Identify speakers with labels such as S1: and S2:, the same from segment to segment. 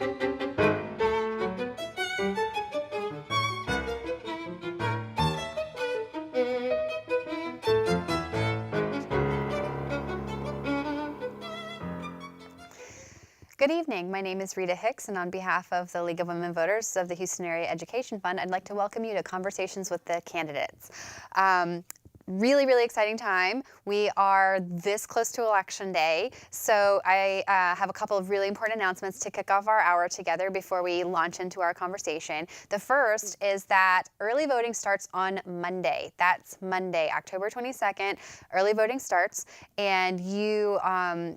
S1: Good evening. My name is Rita Hicks, and on behalf of the League of Women Voters of the Houston Area Education Fund, I'd like to welcome you to Conversations with the Candidates. Really, really exciting time. We are this close to Election Day, so I have a couple of really important announcements to kick off our hour together before we launch into our conversation. The first is that early voting starts on Monday. That's Monday, October 22nd. Early voting starts, and you,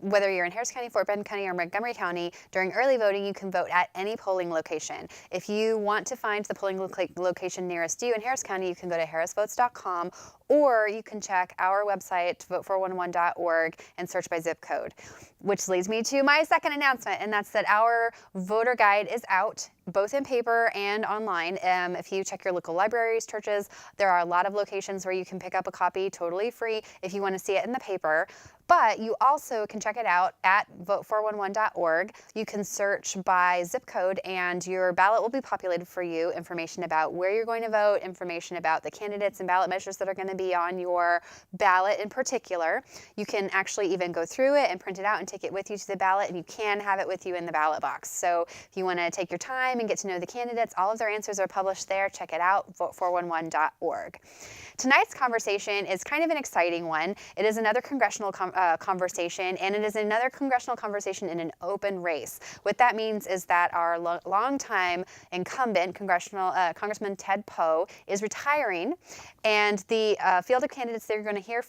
S1: whether you're in Harris County, Fort Bend County, or Montgomery County, during early voting, you can vote at any polling location. If you want to find the polling location nearest you in Harris County, you can go to harrisvotes.com, or you can check our website, vote411.org, and search by zip code. Which leads me to my second announcement, and that's that our voter guide is out, both in paper and online. If you check your local libraries, churches, there are a lot of locations where you can pick up a copy totally free if you want to see it in the paper. But you also can check it out at vote411.org. You can search by zip code, and your ballot will be populated for you. Information about where you're going to vote, information about the candidates and ballot measures that are going to be on your ballot in particular. You can actually even go through it and print it out and take it with you to the ballot, and you can have it with you in the ballot box. So if you want to take your time and get to know the candidates, all of their answers are published there. Check it out, vote411.org. Tonight's conversation is kind of an exciting one. It is another congressional conversation, and it is another congressional conversation in an open race. What that means is that our longtime incumbent Congressman Ted Poe is retiring, and the field of candidates they're going to hear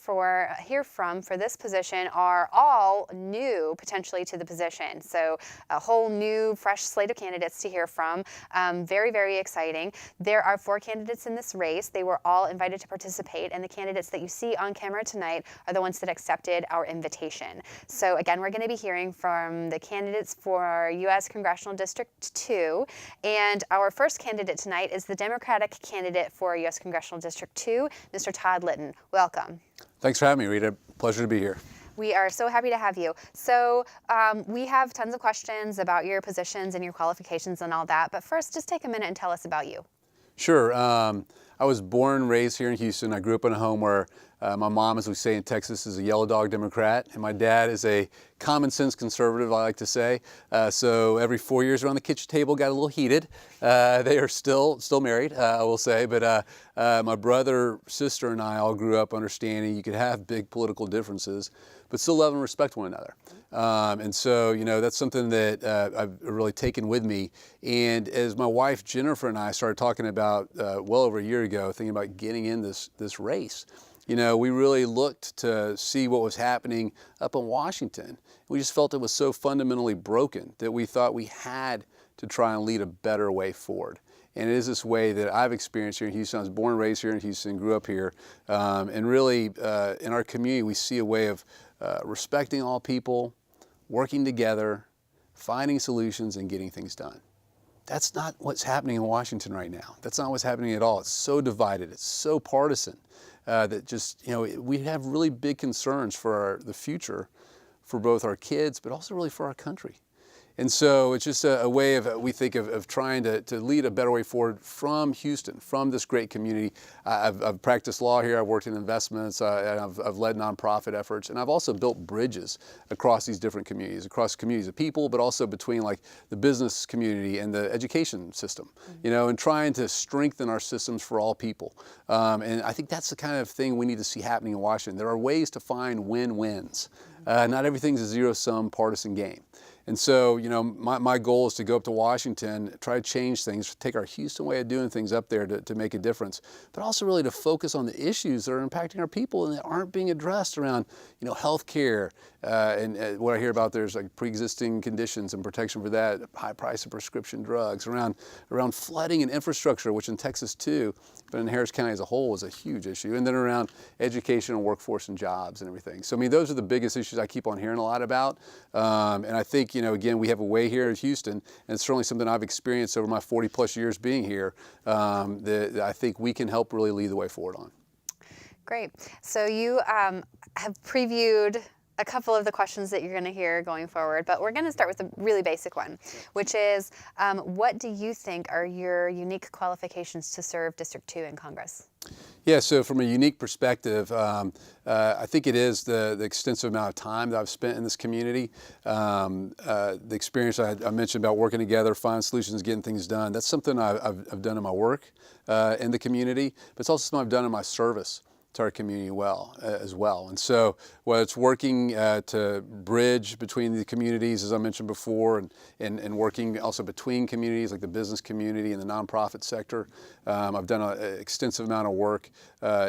S1: from for this position are all new, potentially, to the position. So a whole new, fresh slate of candidates to hear from. Very, very exciting. There are 4 candidates in this race. They were all invited to participate, and the candidates that you see on camera tonight are the ones that accepted our invitation. So again, we're going to be hearing from the candidates for U.S. Congressional District 2, and our first candidate tonight is the Democratic candidate for U.S. Congressional District 2, Mr. Todd Litton. Welcome.
S2: Thanks for having me, Rita. Pleasure to be here.
S1: We are so happy to have you. So we have tons of questions about your positions and your qualifications and all that, but first, just take a minute and tell us about you.
S2: Sure. I was born and raised here in Houston. I grew up in a home where my mom, as we say in Texas, is a yellow dog Democrat, and my dad is a common sense conservative, I like to say. So every 4 years around the kitchen table got a little heated. They are still married, I will say, but my brother, sister, and I all grew up understanding you could have big political differences, but still love and respect one another. And so, that's something that I've really taken with me. And as my wife, Jennifer, and I started talking about well over a year ago, thinking about getting in this race, we really looked to see what was happening up in Washington. We just felt it was so fundamentally broken that we thought we had to try and lead a better way forward. And it is this way that I've experienced here in Houston. I was born and raised here in Houston, grew up here. And really, in our community, we see a way of respecting all people, working together, finding solutions, and getting things done. That's not what's happening in Washington right now. That's not what's happening at all. It's so divided. It's so partisan that just, we have really big concerns for the future for both our kids, but also really for our country. And so it's just a way of, we think of trying to lead a better way forward from Houston, from this great community. I've practiced law here, I've worked in investments, and I've led nonprofit efforts, and I've also built bridges across these different communities, across communities of people, but also between like the business community and the education system, and trying to strengthen our systems for all people. And I think that's the kind of thing we need to see happening in Washington. There are ways to find win-wins. Not everything's a zero-sum partisan game. And so, my goal is to go up to Washington, try to change things, take our Houston way of doing things up there to make a difference, but also really to focus on the issues that are impacting our people and that aren't being addressed around, health care, and what I hear about there's like pre-existing conditions and protection for that, high price of prescription drugs, around flooding and infrastructure, which in Texas too, but in Harris County as a whole is a huge issue, and then around education and workforce and jobs and everything. So, those are the biggest issues I keep on hearing a lot about, and I think, again, we have a way here in Houston, and it's certainly something I've experienced over my 40 plus years being here, that I think we can help really lead the way forward on.
S1: Great. So you have previewed a couple of the questions that you're going to hear going forward, but we're going to start with a really basic one, which is, what do you think are your unique qualifications to serve District 2 in Congress?
S2: Yeah, so from a unique perspective, I think it is the extensive amount of time that I've spent in this community. The experience I mentioned about working together, finding solutions, getting things done, that's something I've done in my work in the community, but it's also something I've done in my service to our community as well. And so whether it's working to bridge between the communities, as I mentioned before, and working also between communities like the business community and the nonprofit sector, I've done an extensive amount of work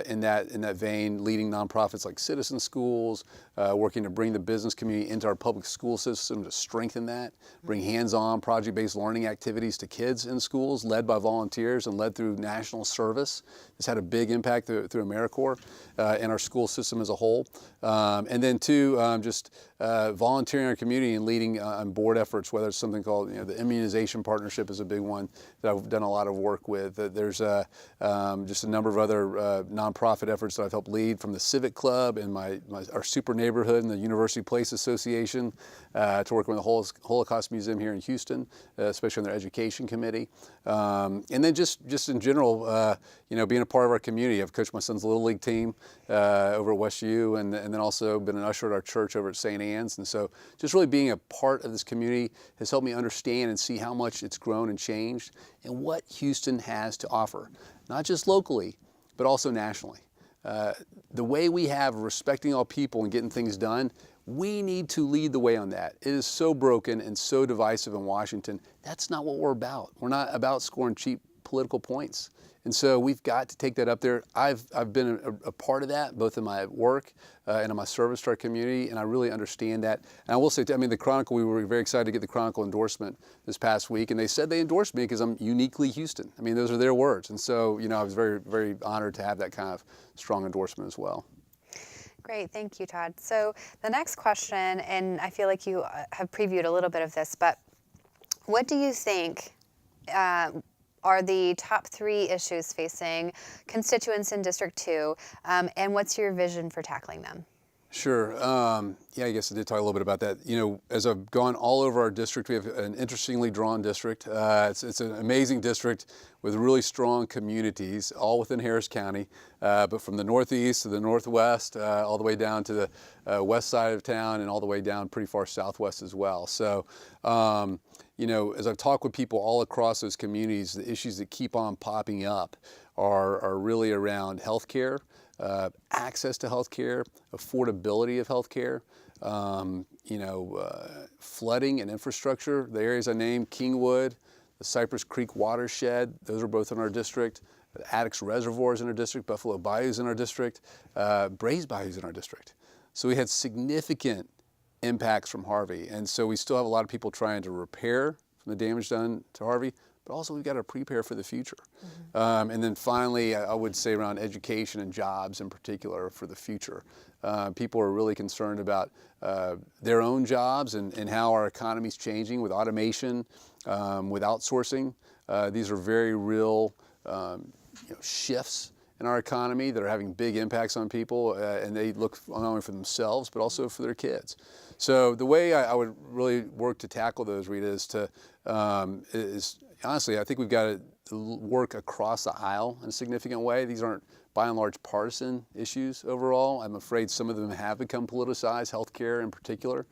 S2: in that vein, leading nonprofits like Citizen Schools, working to bring the business community into our public school system to strengthen that, bring hands-on project-based learning activities to kids in schools, led by volunteers and led through national service. It's had a big impact through AmeriCorps and our school system as a whole. And then two, just volunteering in our community and leading on board efforts, whether it's something called, the Immunization Partnership is a big one that I've done a lot of work with. There's just a number of other nonprofit efforts that I've helped lead, from the Civic Club and our Super Neighborhood and the University Place Association to working with the Holocaust Museum here in Houston, especially on their education committee. And then just in general, being a part of our community. I've coached my son's Little League team over at West U, and then also been an usher at our church over at St. Anne's. And so just really being a part of this community has helped me understand and see how much it's grown and changed and what Houston has to offer, not just locally, but also nationally. The way we have respecting all people and getting things done, we need to lead the way on that. It is so broken and so divisive in Washington. That's not what we're about. We're not about scoring cheap political points. And so we've got to take that up there. I've been a part of that, both in my work and in my service to our community, and I really understand that. And I will say, the Chronicle, we were very excited to get the Chronicle endorsement this past week, and they said they endorsed me because I'm uniquely Houston. Those are their words. And so, I was very, very honored to have that kind of strong endorsement as well.
S1: Great, thank you, Todd. So the next question, and I feel like you have previewed a little bit of this, but what do you think are the top 3 issues facing constituents in District 2, and what's your vision for tackling them?
S2: Sure. Yeah, I guess I did talk a little bit about that. As I've gone all over our district, we have an interestingly drawn district. It's an amazing district with really strong communities, all within Harris County, but from the northeast to the northwest, all the way down to the west side of town, and all the way down pretty far southwest as well. So, as I've talked with people all across those communities, the issues that keep on popping up are really around healthcare, access to healthcare, affordability of healthcare, flooding and infrastructure. The areas I named, Kingwood, the Cypress Creek watershed, those are both in our district. The Addicks Reservoir is in our district. Buffalo Bayou is in our district. Brays Bayou is in our district. So we had significant impacts from Harvey. And so we still have a lot of people trying to repair from the damage done to Harvey, but also we've got to prepare for the future. Mm-hmm. And then finally, I would say around education and jobs in particular for the future. People are really concerned about their own jobs and how our economy is changing with automation, with outsourcing. These are very real shifts in our economy that are having big impacts on people, and they look not only for themselves, but also for their kids. So the way I would really work to tackle those, Rita, is honestly, I think we've got to work across the aisle in a significant way. These aren't, by and large, partisan issues overall. I'm afraid some of them have become politicized, healthcare in particular.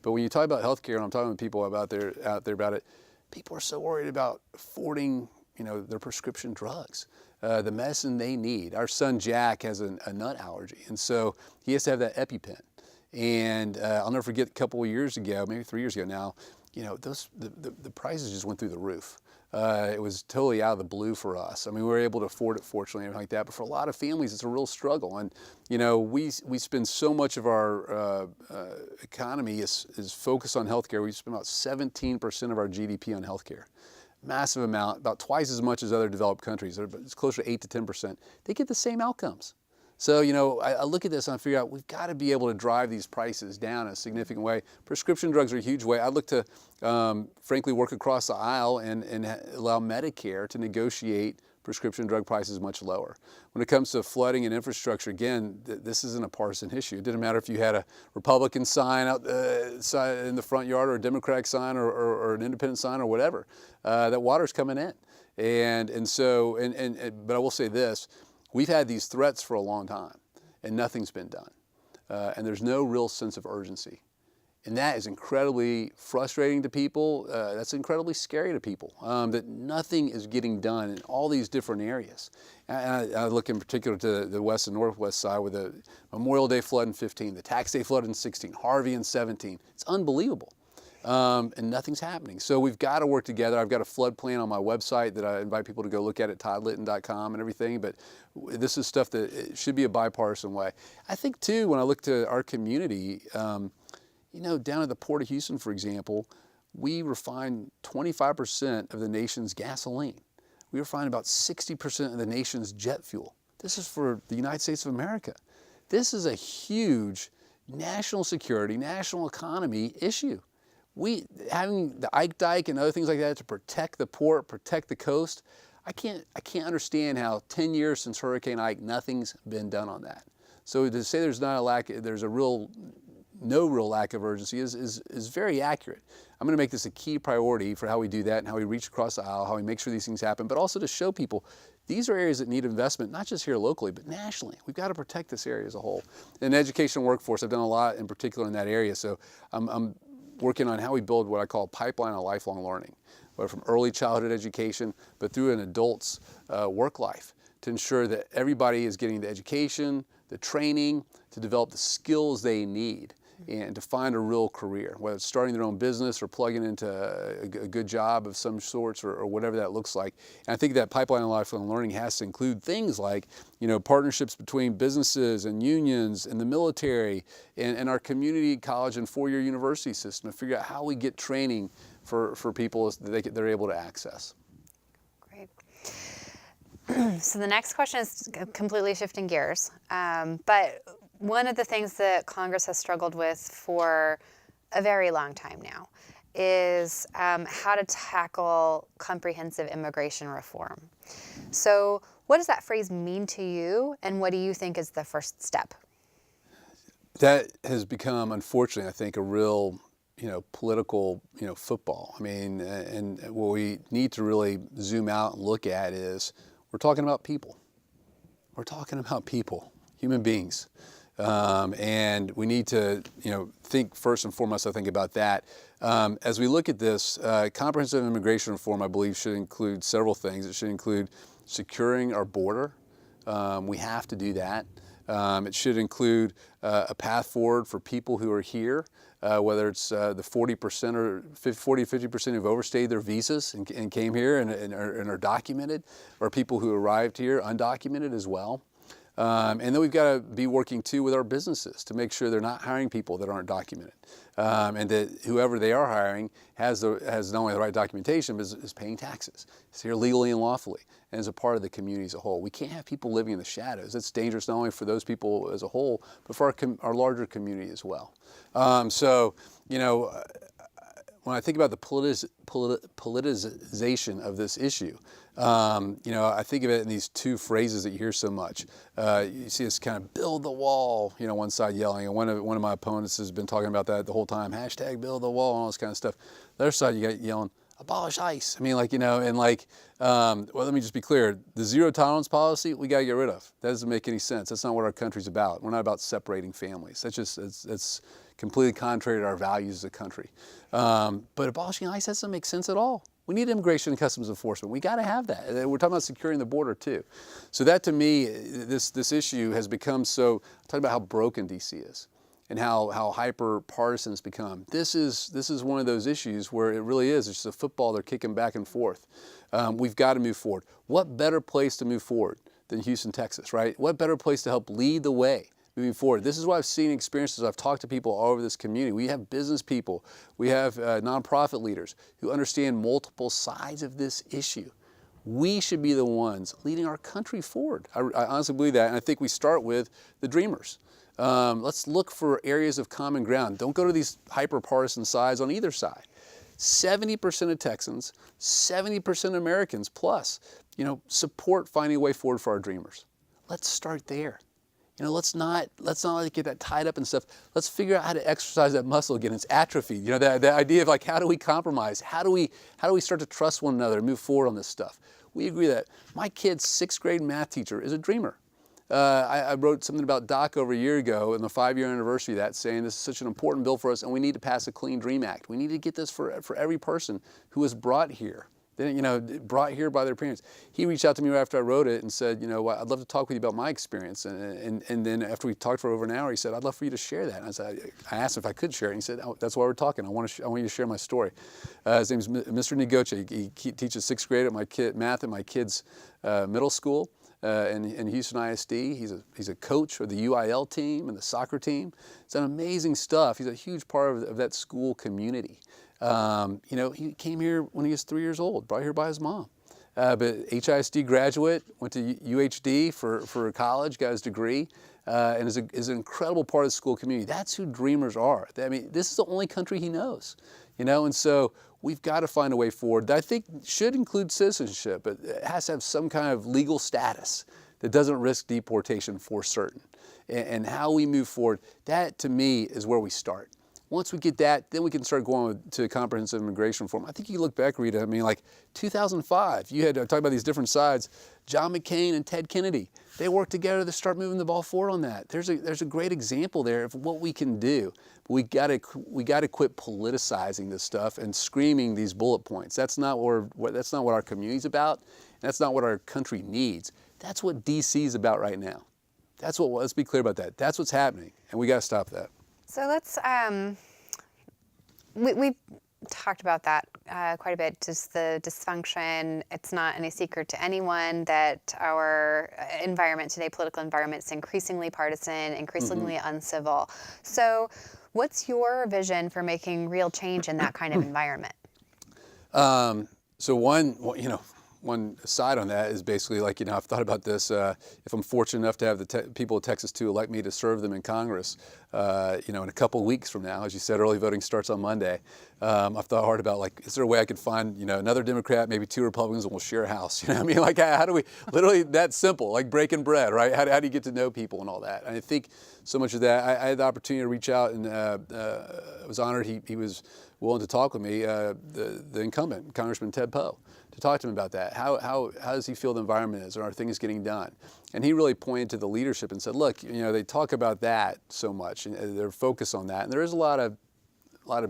S2: But when you talk about healthcare, and I'm talking to people out there about it, people are so worried about affording, their prescription drugs, the medicine they need. Our son Jack has a nut allergy, and so he has to have that EpiPen. And I'll never forget, a couple of years ago, maybe 3 years ago now, the prices just went through the roof. It was totally out of the blue for us. We were able to afford it, fortunately, and everything like that. But for a lot of families, it's a real struggle. And we spend so much of our economy is focused on healthcare. We spend about 17% of our GDP on healthcare. Massive amount, about twice as much as other developed countries. It's closer to 8 to 10%. They get the same outcomes. So, I look at this and I figure out we've got to be able to drive these prices down in a significant way. Prescription drugs are a huge way. I'd look to, frankly, work across the aisle and allow Medicare to negotiate prescription drug prices much lower. When it comes to flooding and infrastructure, again, this isn't a partisan issue. It didn't matter if you had a Republican sign out in the front yard or a Democratic sign or an independent sign or whatever. That water's coming in. But I will say this, we've had these threats for a long time and nothing's been done. And there's no real sense of urgency. And that is incredibly frustrating to people. That's incredibly scary to people, that nothing is getting done in all these different areas. And I look in particular to the west and northwest side with the Memorial Day flood in 15, the Tax Day flood in 16, Harvey in 17. It's unbelievable. And nothing's happening. So we've got to work together. I've got a flood plan on my website that I invite people to go look at toddlitton.com and everything, but this is stuff that it should be a bipartisan way. I think too, when I look to our community, down at the Port of Houston, for example, we refine 25% of the nation's gasoline. We refine about 60% of the nation's jet fuel. This is for the United States of America. This is a huge national security, national economy issue. Having the Ike Dike and other things like that to protect the port, protect the coast, I can't understand how 10 years since Hurricane Ike, nothing's been done on that. So to say there's no real lack of urgency is very accurate. I'm going to make this a key priority for how we do that and how we reach across the aisle, how we make sure these things happen, but also to show people these are areas that need investment, not just here locally, but nationally. We've got to protect this area as a whole. In education workforce, I've done a lot in particular in that area, so I'm working on how we build what I call a pipeline of lifelong learning, whether from early childhood education, but through an adult's work life, to ensure that everybody is getting the education, the training, to develop the skills they need and to find a real career, whether it's starting their own business or plugging into a good job of some sorts or whatever that looks like. And I think that pipeline of lifelong learning has to include things like, partnerships between businesses and unions and the military and our community college and four-year university system to figure out how we get training for people that they're able to access.
S1: Great. So the next question is completely shifting gears, but one of the things that Congress has struggled with for a very long time now is how to tackle comprehensive immigration reform. So what does that phrase mean to you, and what do you think is the first step?
S2: That has become, unfortunately, I think, a real political football. I mean, and what we need to really zoom out and look at is we're talking about people. We're talking about people, human beings. And we need to, think first and foremost, I think about that. As we look at this, comprehensive immigration reform, I believe, should include several things. It should include securing our border. We have to do that. It should include a path forward for people who are here, whether it's the 40% or 40-50% who've overstayed their visas and came here and are documented, or people who arrived here undocumented as well. And then we've got to be working too with our businesses to make sure they're not hiring people that aren't documented, and that whoever they are hiring has not only the right documentation, but is paying taxes. It's here legally and lawfully, and is a part of the community as a whole. We can't have people living in the shadows. It's dangerous not only for those people as a whole, but for our larger community as well. When I think about the politicization of this issue, I think of it in these two phrases that you hear so much. You see this kind of build the wall, one side yelling, and one of my opponents has been talking about that the whole time, hashtag build the wall and all this kind of stuff. The other side, you got yelling, abolish ICE. I mean, well, let me just be clear. The zero tolerance policy, we got to get rid of. That doesn't make any sense. That's not what our country's about. We're not about separating families. That's completely contrary to our values as a country. But abolishing ICE doesn't make sense at all. We need immigration and customs enforcement. We got to have that. We're talking about securing the border too. So that, to me, this issue has become so. I'm talking about how broken DC is and how hyper partisan it's become. This is one of those issues where it really is. It's just a football they're kicking back and forth. We've got to move forward. What better place to move forward than Houston, Texas, right? What better place to help lead the way moving forward? This is what I've seen and experienced as I've talked to people all over this community. We have business people, we have nonprofit leaders who understand multiple sides of this issue. We should be the ones leading our country forward. I honestly believe that, and I think we start with the dreamers. Let's look for areas of common ground. Don't go to these hyper-partisan sides on either side. 70% of Texans, 70% of Americans plus, support finding a way forward for our dreamers. Let's start there. Let's not get that tied up in stuff. Let's figure out how to exercise that muscle again. It's atrophied. The idea of like, how do we compromise? How do we start to trust one another and move forward on this stuff? We agree that my kid's 6th grade math teacher is a dreamer. I wrote something about DOC over a year ago, in the 5-year anniversary of that, saying this is such an important bill for us, and we need to pass a Clean Dream Act. We need to get this for every person who was brought here. Brought here by their parents. He reached out to me right after I wrote it and said, I'd love to talk with you about my experience. And then after we talked for over an hour, he said, I'd love for you to share that. And I asked him if I could share it. And he said, oh, that's why we're talking. I want you to share my story. His name is Mr. Nigoche. He teaches 6th grade at math at my kids' middle school in Houston ISD. He's a coach for the UIL team and the soccer team. It's done amazing stuff. He's a huge part of that school community. He came here when he was 3 years old, brought here by his mom. But HISD graduate, went to UHD for college, got his degree, and is an incredible part of the school community. That's who dreamers are. I mean, this is the only country he knows, and so we've got to find a way forward that I think should include citizenship, but it has to have some kind of legal status that doesn't risk deportation for certain. And how we move forward, that to me is where we start. Once we get that, then we can start going to comprehensive immigration reform. I think you look back, Rita, 2005, you had to talk about these different sides. John McCain and Ted Kennedy, they worked together to start moving the ball forward on that. There's a great example there of what we can do. But we got to quit politicizing this stuff and screaming these bullet points. That's not what our community's about. And that's not what our country needs. That's what DC is about right now. Let's be clear about that. That's what's happening, and we got to stop that.
S1: So let's, we've talked about that quite a bit, just the dysfunction. It's not any secret to anyone that our environment today, political environment, is increasingly partisan, increasingly uncivil. So what's your vision for making real change in that kind of environment?
S2: So one side on that is basically I've thought about this. If I'm fortunate enough to have the people of Texas to elect me to serve them in Congress, in a couple of weeks from now, as you said, early voting starts on Monday. I've thought hard about is there a way I could find another Democrat, maybe 2 Republicans, and we'll share a house. How do we literally that simple, breaking bread, right? How do you get to know people and all that? And I think so much of that. I had the opportunity to reach out, and I was honored he was willing to talk with me, the incumbent, Congressman Ted Poe, to talk to him about that. How does he feel the environment is, and are things getting done? And he really pointed to the leadership and said, look, they talk about that so much, and they're focused on that, and there is a lot of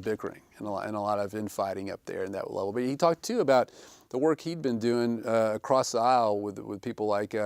S2: bickering and a lot of infighting up there in that level. But he talked too about the work he'd been doing across the aisle with people like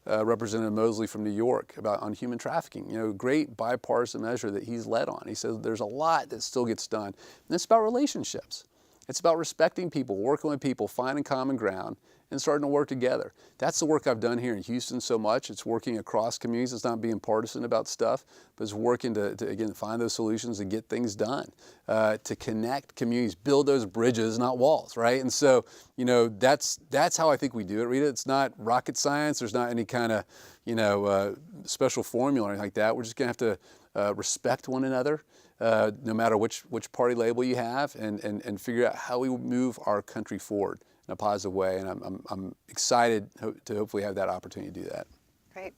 S2: Representative Mosley from New York on human trafficking. Great bipartisan measure that he's led on. He says there's a lot that still gets done, and it's about relationships. It's about respecting people, working with people, finding common ground, and starting to work together. That's the work I've done here in Houston so much. It's working across communities. It's not being partisan about stuff, but it's working to again, find those solutions and get things done, to connect communities, build those bridges, not walls, right? And so, that's how I think we do it, Rita. It's not rocket science. There's not any kind of, special formula or anything like that. We're just going to have to respect one another, no matter which party label you have, and figure out how we move our country forward in a positive way. And I'm excited to hopefully have that opportunity to do that.
S1: Great.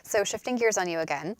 S1: So shifting gears on you again,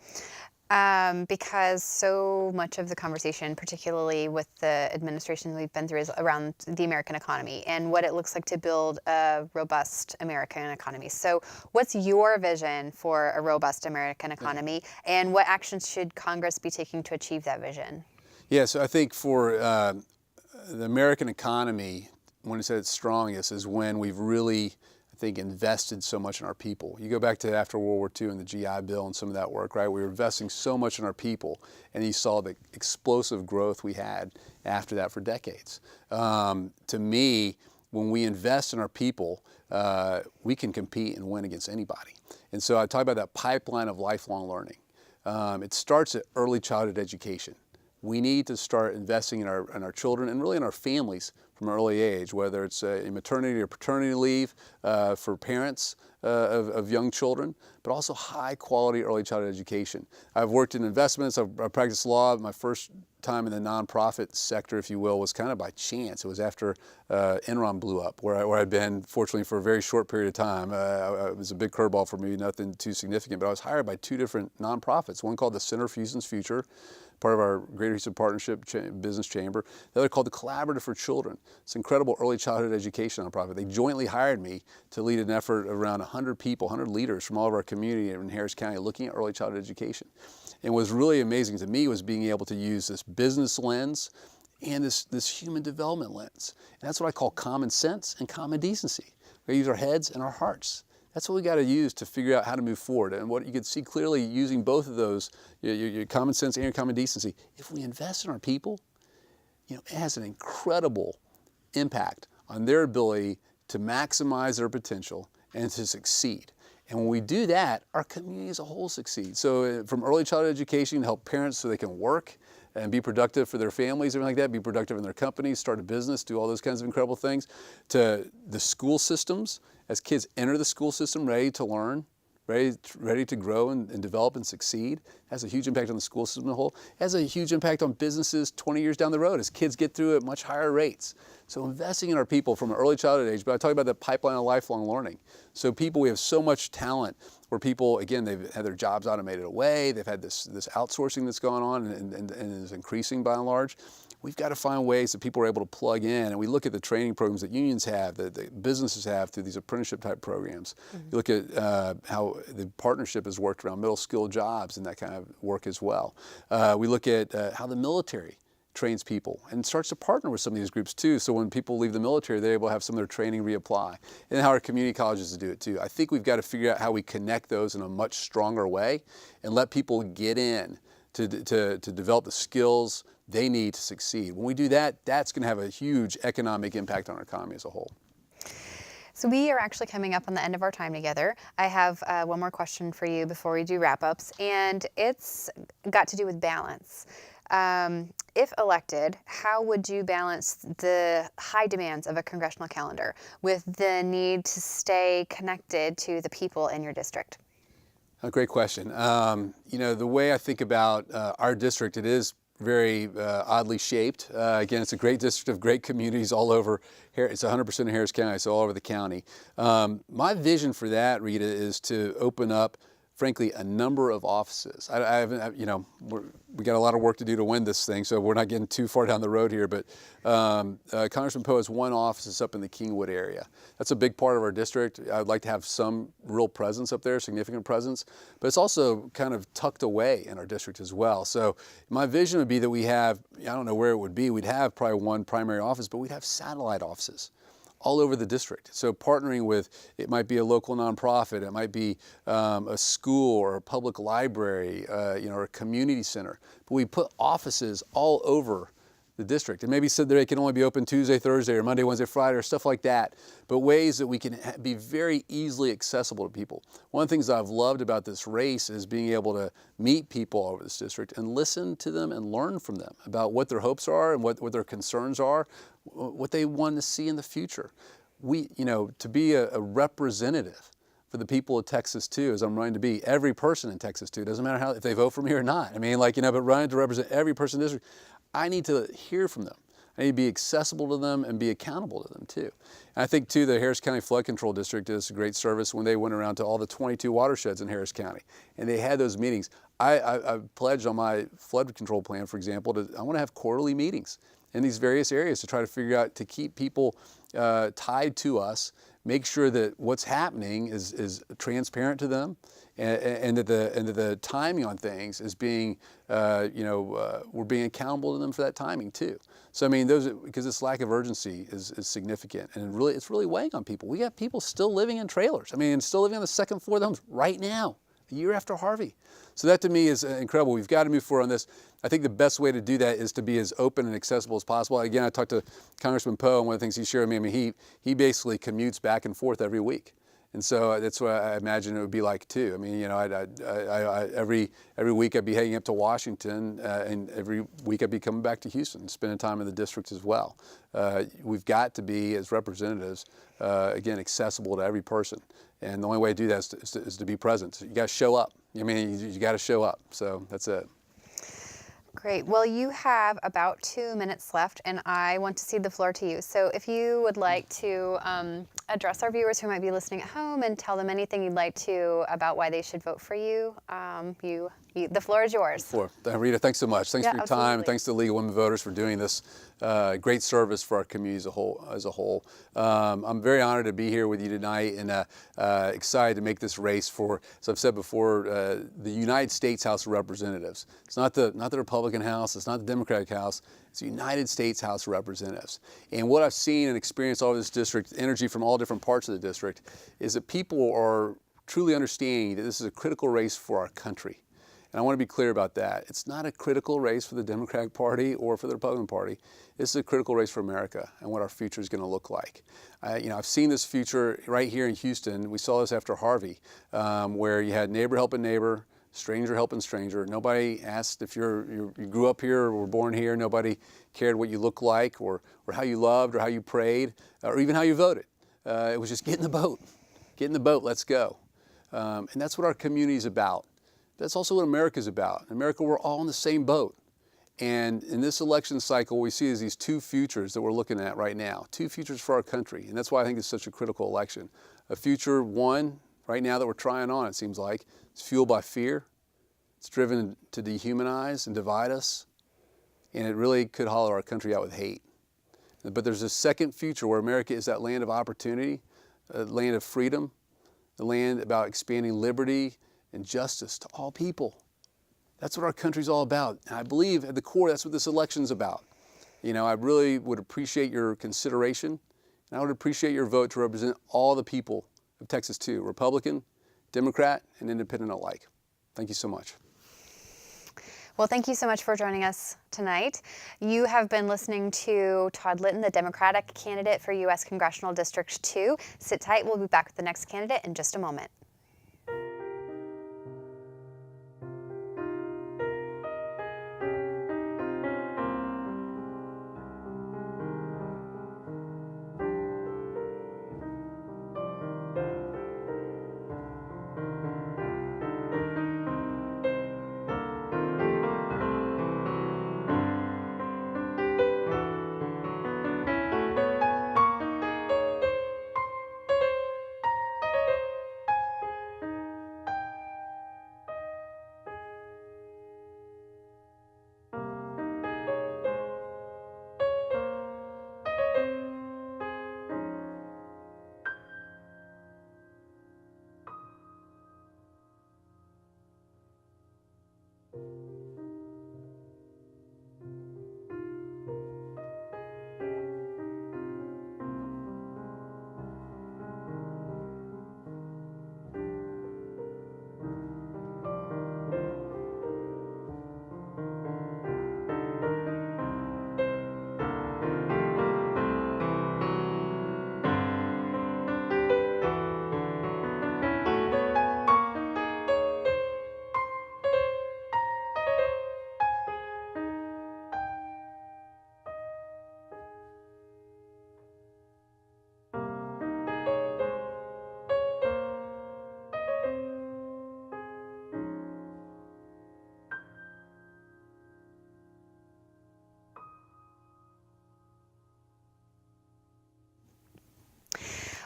S1: because so much of the conversation, particularly with the administration we've been through, is around the American economy and what it looks like to build a robust American economy. So what's your vision for a robust American economy, and what actions should Congress be taking to achieve that vision?
S2: Yeah, so I think for the American economy, when it's at its strongest, is when we've really, I think, invested so much in our people. You go back to after World War II and the GI Bill and some of that work, right? We were investing so much in our people, and you saw the explosive growth we had after that for decades. To me, when we invest in our people, we can compete and win against anybody. And so I talk about that pipeline of lifelong learning. It starts at early childhood education. we need to start investing in our children and really in our families from an early age, whether it's a maternity or paternity leave for parents of young children, but also high quality early childhood education. I've worked in investments, I've practiced law. My first time in the nonprofit sector, if you will, was kind of by chance. It was after Enron blew up, where I'd been, fortunately, for a very short period of time. It was a big curveball for me, nothing too significant, but I was hired by two different nonprofits, one called the Center for Houston's Future, part of our Greater Houston Partnership Business Chamber, the other called the Collaborative for Children. It's an incredible early childhood education nonprofit. They jointly hired me to lead an effort of around 100 people, 100 leaders from all of our community in Harris County looking at early childhood education. And what was really amazing to me was being able to use this business lens and this human development lens. And that's what I call common sense and common decency. We use our heads and our hearts. That's what we got to use to figure out how to move forward. And what you can see clearly using both of those, your common sense and your common decency, if we invest in our people, it has an incredible impact on their ability to maximize their potential and to succeed. And when we do that, our community as a whole succeeds. So from early childhood education, help parents so they can work and be productive for their families, everything like that, be productive in their companies, start a business, do all those kinds of incredible things, to the school systems, as kids enter the school system ready to learn, ready to grow and develop and succeed. It has a huge impact on the school system as a whole. It has a huge impact on businesses 20 years down the road as kids get through at much higher rates. So investing in our people from an early childhood age, but I talk about the pipeline of lifelong learning. So people, we have so much talent where people, again, they've had their jobs automated away, they've had this outsourcing that's going on and is increasing by and large. We've got to find ways that people are able to plug in, and we look at the training programs that unions have, that businesses have through these apprenticeship type programs. Mm-hmm. You look at how the partnership has worked around middle skilled jobs and that kind of work as well. We look at how the military trains people and starts to partner with some of these groups too. So when people leave the military, they're able to have some of their training reapply. And how our community colleges do it too. I think we've got to figure out how we connect those in a much stronger way and let people get in to develop the skills they need to succeed. When we do that, that's going to have a huge economic impact on our economy as a whole.
S1: So we are actually coming up on the end of our time together. I have one more question for you before we do wrap-ups, and it's got to do with balance. If elected, how would you balance the high demands of a congressional calendar with the need to stay connected to the people in your district?
S2: A great question. The way I think about our district, it is very oddly shaped. Again, it's a great district of great communities all over. It's 100% in Harris County, so all over the county. My vision for that, Rita, is to open up, frankly, a number of offices. We got a lot of work to do to win this thing, so we're not getting too far down the road here, but Congressman Poe has one office that's up in the Kingwood area. That's a big part of our district. I'd like to have some real presence up there, significant presence, but it's also kind of tucked away in our district as well. So my vision would be that we have, I don't know where it would be, we'd have probably one primary office, but we'd have satellite offices all over the district. So partnering with, it might be a local nonprofit, it might be a school or a public library, or a community center. But we put offices all over the district. And maybe said that they can only be open Tuesday, Thursday, or Monday, Wednesday, Friday, or stuff like that. But ways that we can be very easily accessible to people. One of the things that I've loved about this race is being able to meet people all over this district and listen to them and learn from them about what their hopes are and what their concerns are, what they want to see in the future. To be a representative for the people of Texas too, as I'm running to be, every person in Texas too, doesn't matter if they vote for me or not. But running to represent every person in the district, I need to hear from them. I need to be accessible to them and be accountable to them too. And I think too, the Harris County Flood Control District did us a great service when they went around to all the 22 watersheds in Harris County. And they had those meetings. I pledged on my flood control plan, for example, I want to have quarterly meetings in these various areas to try to figure out, to keep people tied to us, make sure that what's happening is transparent to them, and that the timing on things is being, we're being accountable to them for that timing too. So because this lack of urgency is significant, and it's really weighing on people. We got people still living in trailers. And still living on the second floor of the homes right now, a year after Harvey. So that to me is incredible. We've got to move forward on this. I think the best way to do that is to be as open and accessible as possible. Again, I talked to Congressman Poe, and one of the things he shared with me, he basically commutes back and forth every week. And so that's what I imagine it would be like too. I mean, you know, every week I'd be heading up to Washington, and every week I'd be coming back to Houston, spending time in the district as well. We've got to be, as representatives, again, accessible to every person. And the only way to do that is to be present. You got to show up. I mean, you got to show up. So that's it.
S1: Great. Well, you have about 2 minutes left, and I want to cede the floor to you. So if you would like to address our viewers who might be listening at home and tell them anything you'd like to about why they should vote for you, the floor is yours.
S2: Rita, thanks so much. Thanks for your time.
S1: Absolutely.
S2: Thanks to the League of Women Voters for doing this great service for our community as a whole. I'm very honored to be here with you tonight, and excited to make this race for, as I've said before, the United States House of Representatives. It's not the Republican House. It's not the Democratic House. It's the United States House of Representatives. And what I've seen and experienced all over this district, energy from all different parts of the district, is that people are truly understanding that this is a critical race for our country. And I want to be clear about that. It's not a critical race for the Democratic Party or for the Republican Party. This is a critical race for America and what our future is going to look like. I've seen this future right here in Houston. We saw this after Harvey, where you had neighbor helping neighbor, stranger helping stranger. Nobody asked if you grew up here or were born here. Nobody cared what you looked like or how you loved or how you prayed or even how you voted. It was just get in the boat. Get in the boat, let's go. And that's what our community is about. That's also what America's about. In America, we're all in the same boat. And in this election cycle, we see is these two futures that we're looking at right now, two futures for our country. And that's why I think it's such a critical election. A future, one, right now that we're trying on, it seems like, it's fueled by fear. It's driven to dehumanize and divide us. And it really could hollow our country out with hate. But there's a second future where America is that land of opportunity, a land of freedom, the land about expanding liberty and justice to all people. That's what our country's all about. And I believe at the core, that's what this election's about. You know, I really would appreciate your consideration, and I would appreciate your vote to represent all the people of Texas too, Republican, Democrat, and Independent alike. Thank you so much.
S1: Well, thank you so much for joining us tonight. You have been listening to Todd Litton, the Democratic candidate for U.S. Congressional District 2. Sit tight. We'll be back with the next candidate in just a moment.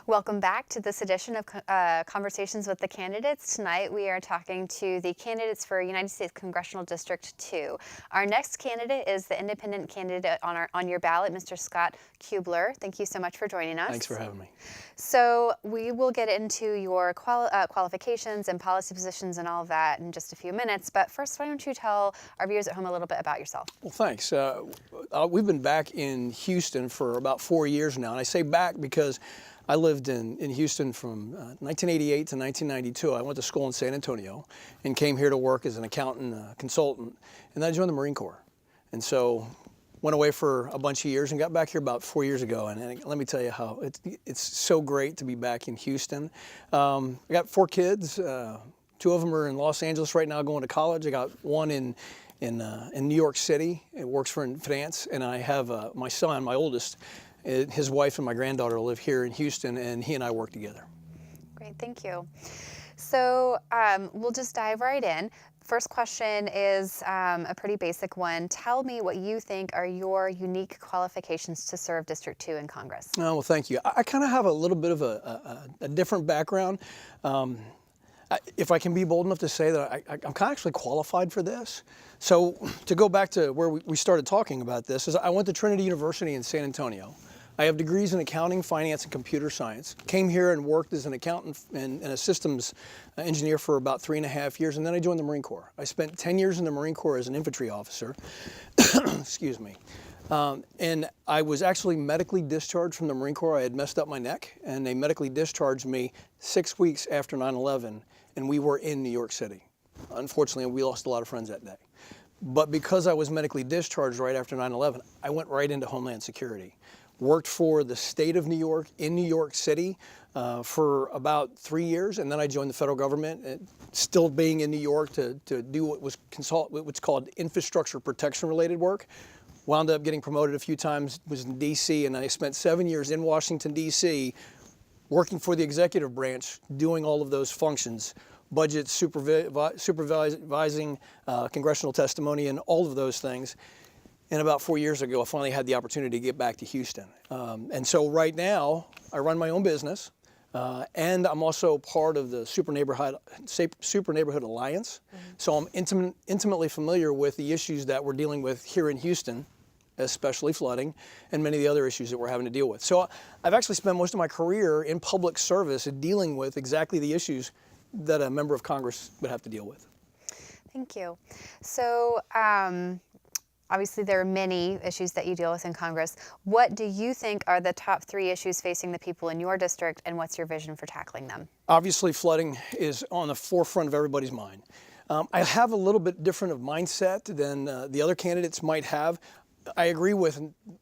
S1: Welcome back to this edition of Conversations with the Candidates. Tonight we are talking to the candidates for United States Congressional District 2. Our next candidate is the independent candidate on your ballot, Mr. Scott Kubler. Thank you so much for joining us.
S3: Thanks for having me.
S1: So we will get into your qualifications and policy positions and all of that in just a few minutes. But first, why don't you tell our viewers at home a little bit about yourself?
S3: Well, thanks. We've been back in Houston for about 4 years now. And I say back because I lived in Houston from 1988 to 1992. I went to school in San Antonio and came here to work as an accountant, consultant, and then I joined the Marine Corps. And so went away for a bunch of years and got back here about 4 years ago. And let me tell you how it's so great to be back in Houston. I got 4 kids. 2 of them are in Los Angeles right now going to college. I got one in New York City. It works for in finance. And I have my son, my oldest, his wife and my granddaughter live here in Houston, and he and I work together.
S1: Great, thank you. So we'll just dive right in. First question is a pretty basic one. Tell me what you think are your unique qualifications to serve District 2 in Congress.
S3: Oh, well, thank you. I kind of have a little bit of a different background. If I can be bold enough to say that I'm kind of actually qualified for this. So to go back to where we started talking about this, is I went to Trinity University in San Antonio. I have degrees in accounting, finance, and computer science. Came here and worked as an accountant and a systems engineer for about 3.5 years, and then I joined the Marine Corps. I spent 10 years in the Marine Corps as an infantry officer. Excuse me. And I was actually medically discharged from the Marine Corps. I had messed up my neck, and they medically discharged me 6 weeks after 9/11, and we were in New York City. Unfortunately, we lost a lot of friends that day. But because I was medically discharged right after 9/11, I went right into Homeland Security. Worked for the state of New York in New York City for about 3 years, and then I joined the federal government, still being in New York to do what's called infrastructure protection related work. Wound up getting promoted a few times, was in D.C., and I spent 7 years in Washington, D.C., working for the executive branch, doing all of those functions, budget, supervising congressional testimony, and all of those things. And about 4 years ago, I finally had the opportunity to get back to Houston. And so right now, I run my own business, and I'm also part of the Super Neighborhood Alliance. Mm-hmm. So I'm intimately familiar with the issues that we're dealing with here in Houston, especially flooding, and many of the other issues that we're having to deal with. So I've actually spent most of my career in public service dealing with exactly the issues that a member of Congress would have to deal with.
S1: Thank you. So obviously there are many issues that you deal with in Congress. What do you think are the top 3 issues facing the people in your district, and what's your vision for tackling them?
S3: Obviously, flooding is on the forefront of everybody's mind. I have a little bit different of mindset than the other candidates might have. I agree with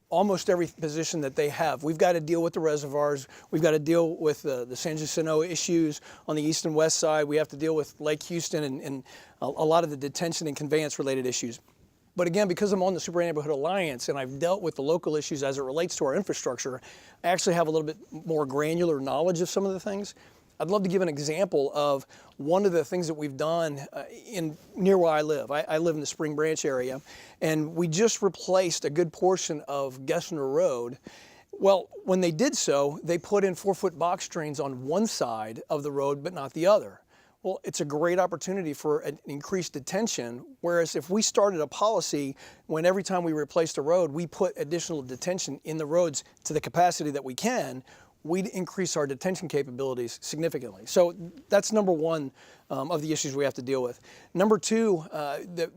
S3: almost every position that they have. We've got to deal with the reservoirs. We've got to deal with the San Jacinto issues on the east and west side. We have to deal with Lake Houston and a lot of the detention and conveyance related issues. But again, because I'm on the Super Neighborhood Alliance and I've dealt with the local issues as it relates to our infrastructure, I actually have a little bit more granular knowledge of some of the things. I'd love to give an example of one of the things that we've done near where I live. I live in the Spring Branch area, and we just replaced a good portion of Gessner Road. Well, when they did so, they put in 4-foot box drains on one side of the road, but not the other. Well, it's a great opportunity for an increased detention, whereas if we started a policy when every time we replaced a road, we put additional detention in the roads to the capacity that we can, we'd increase our detention capabilities significantly. So that's number one of the issues we have to deal with. Number two, that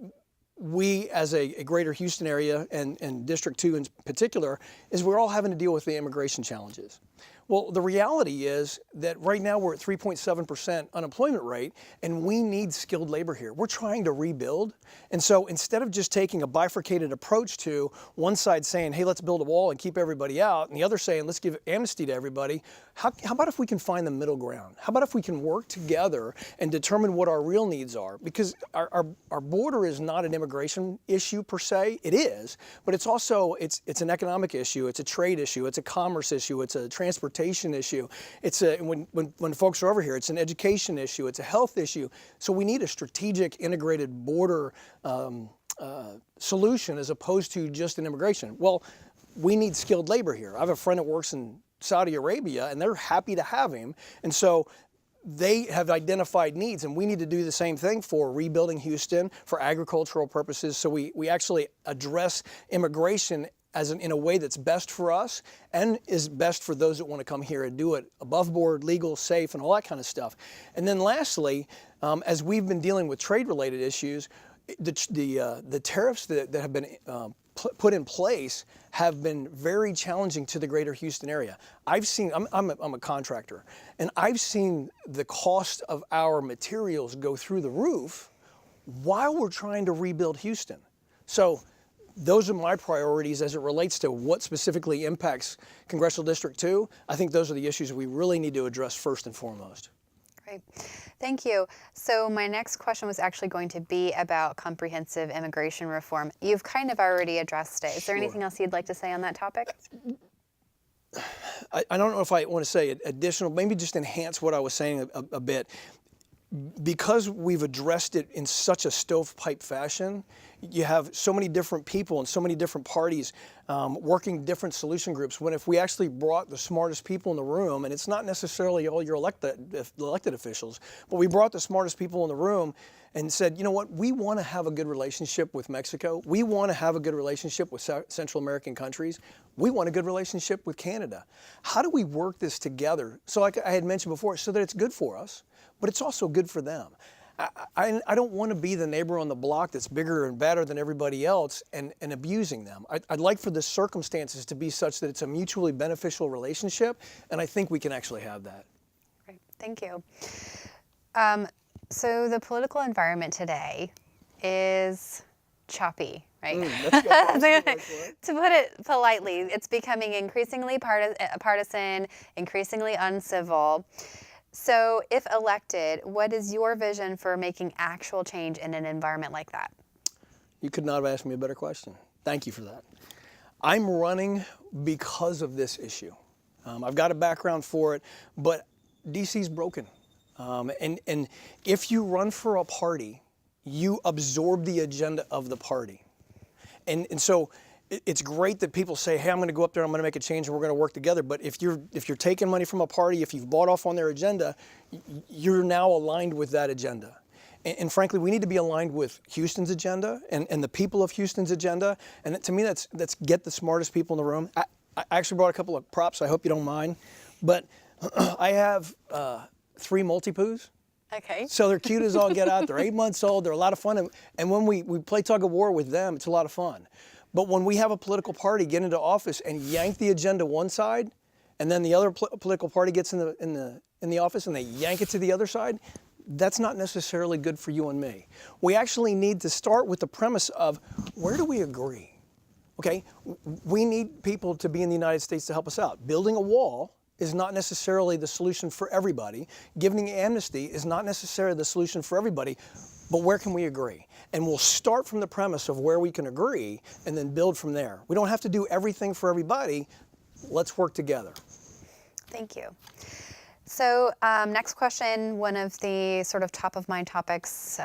S3: we as a greater Houston area and District 2 in particular, is we're all having to deal with the immigration challenges. Well, the reality is that right now we're at 3.7% unemployment rate, and we need skilled labor here. We're trying to rebuild. And so instead of just taking a bifurcated approach to one side saying, hey, let's build a wall and keep everybody out, and the other saying, let's give amnesty to everybody, how about if we can find the middle ground? How about if we can work together and determine what our real needs are? Because our border is not an immigration issue per se. It is, but it's also, it's an economic issue, it's a trade issue, it's a commerce issue, it's a transportation issue. It's when folks are over here, it's an education issue, it's a health issue. So we need a strategic integrated border solution as opposed to just an immigration. Well, we need skilled labor here. I have a friend that works in Saudi Arabia, and they're happy to have him. And so they have identified needs, and we need to do the same thing for rebuilding Houston for agricultural purposes. So we actually address immigration in a way that's best for us and is best for those that want to come here and do it above board, legal, safe, and all that kind of stuff. And then lastly, as we've been dealing with trade-related issues, the tariffs that have been put in place have been very challenging to the greater Houston area. I'm a contractor, and I've seen the cost of our materials go through the roof while we're trying to rebuild Houston. So those are my priorities as it relates to what specifically impacts Congressional District 2. I think those are the issues we really need to address first and foremost.
S1: Great. Thank you. So my next question was actually going to be about comprehensive immigration reform. You've kind of already addressed it. Is there anything else you'd like to say on that topic?
S3: I don't know if I want to say additional, maybe just enhance what I was saying a bit. Because we've addressed it in such a stovepipe fashion, you have so many different people and so many different parties working different solution groups. When if we actually brought the smartest people in the room, and it's not necessarily all your elected officials, but we brought the smartest people in the room and said, you know what, we want to have a good relationship with Mexico. We want to have a good relationship with Central American countries. We want a good relationship with Canada. How do we work this together? So like I had mentioned before, so that it's good for us, but it's also good for them. I don't want to be the neighbor on the block that's bigger and better than everybody else and abusing them. I'd like for the circumstances to be such that it's a mutually beneficial relationship, and I think we can actually have that.
S1: Great, thank you. So the political environment today is choppy, right? To put it politely, it's becoming increasingly partisan, increasingly uncivil. So if elected, what is your vision for making actual change in an environment like that?
S3: You could not have asked me a better question. Thank you for that. I'm running because of this issue. I've got a background for it, but DC's broken. And if you run for a party, you absorb the agenda of the party. And so it's great that people say, hey, I'm going to go up there, I'm going to make a change, and we're going to work together. But if you're taking money from a party, if you've bought off on their agenda, you're now aligned with that agenda. And frankly, we need to be aligned with Houston's agenda and the people of Houston's agenda. And to me, that's get the smartest people in the room. I actually brought a couple of props. I hope you don't mind. But I have 3 multi-poos.
S1: Okay.
S3: So they're cute as all get out. They're 8 months old. They're a lot of fun. And when we play tug of war with them, it's a lot of fun. But when we have a political party get into office and yank the agenda one side, and then the other political party gets in the office and they yank it to the other side, that's not necessarily good for you and me. We actually need to start with the premise of where do we agree? Okay, we need people to be in the United States to help us out. Building a wall is not necessarily the solution for everybody. Giving amnesty is not necessarily the solution for everybody, but where can we agree? And we'll start from the premise of where we can agree and then build from there. We don't have to do everything for everybody. Let's work together.
S1: Thank you. So next question, one of the sort of top of mind topics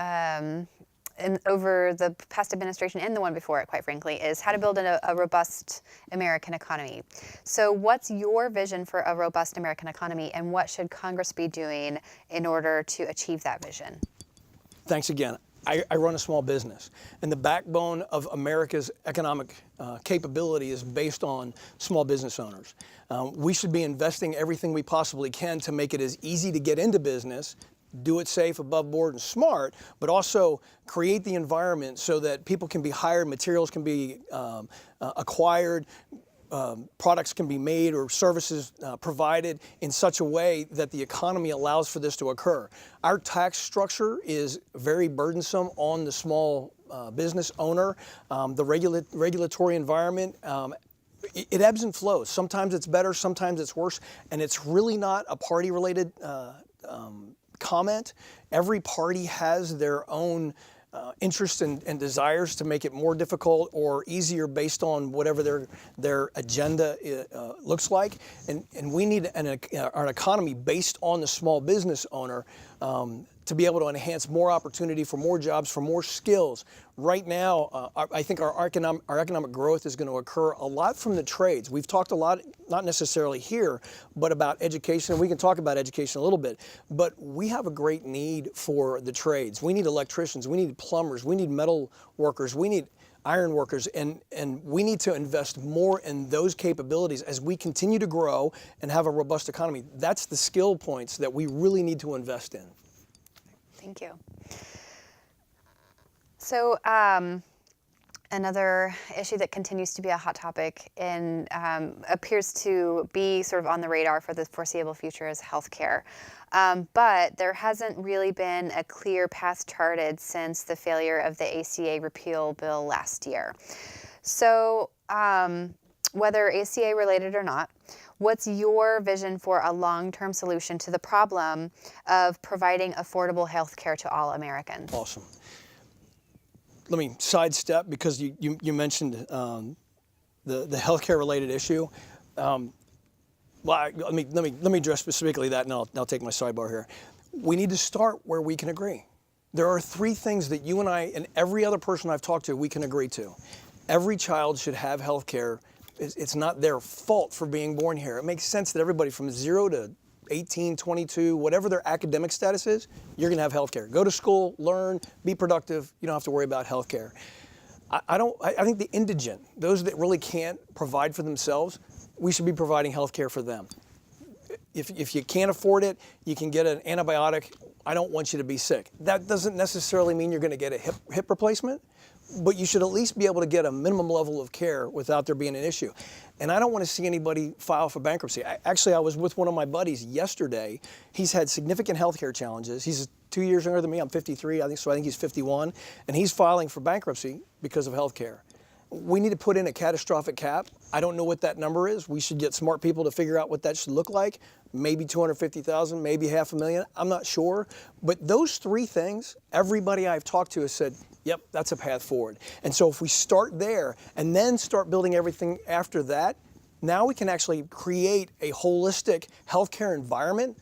S1: over the past administration and the one before it, quite frankly, is how to build a robust American economy. So what's your vision for a robust American economy, and what should Congress be doing in order to achieve that vision?
S3: Thanks again. I run a small business, and the backbone of America's economic capability is based on small business owners. We should be investing everything we possibly can to make it as easy to get into business, do it safe, above board, and smart, but also create the environment so that people can be hired, materials can be acquired, products can be made or services provided in such a way that the economy allows for this to occur. Our tax structure is very burdensome on the small business owner. The regulatory environment, it ebbs and flows. Sometimes it's better, sometimes it's worse, and it's really not a party-related comment. Every party has their own interests and desires to make it more difficult or easier based on whatever their agenda looks like. And we need an economy based on the small business owner to be able to enhance more opportunity for more jobs, for more skills. Right now, I think our economic growth is going to occur a lot from the trades. We've talked a lot, not necessarily here, but about education. And we can talk about education a little bit. But we have a great need for the trades. We need electricians. We need plumbers. We need metal workers. We need iron workers. And we need to invest more in those capabilities as we continue to grow and have a robust economy. That's the skill points that we really need to invest in.
S1: Thank you. So another issue that continues to be a hot topic and appears to be sort of on the radar for the foreseeable future is healthcare. But there hasn't really been a clear path charted since the failure of the ACA repeal bill last year. So, whether ACA related or not, what's your vision for a long-term solution to the problem of providing affordable health care to all Americans?
S3: Awesome. Let me sidestep because you mentioned the healthcare related issue. Let me address specifically that, and I'll take my sidebar here. We need to start where we can agree. There are three things that you and I and every other person I've talked to, we can agree to. Every child should have health care. It's not their fault for being born here. It makes sense that everybody from 0 to 18, 22, whatever their academic status is, you're going to have health care. Go to school, learn, be productive. You don't have to worry about health care. I think the indigent, those that really can't provide for themselves, we should be providing health care for them. If you can't afford it, you can get an antibiotic. I don't want you to be sick. That doesn't necessarily mean you're going to get a hip replacement, but you should at least be able to get a minimum level of care without there being an issue. And I don't want to see anybody file for bankruptcy. I was with one of my buddies yesterday. He's had significant health care challenges. He's 2 years younger than me. I'm 53, I think he's 51. And he's filing for bankruptcy because of health care. We need to put in a catastrophic cap. I don't know what that number is. We should get smart people to figure out what that should look like. Maybe 250,000, maybe $500,000. I'm not sure. But those three things, everybody I've talked to has said, yep, that's a path forward. And so if we start there and then start building everything after that, now we can actually create a holistic healthcare environment.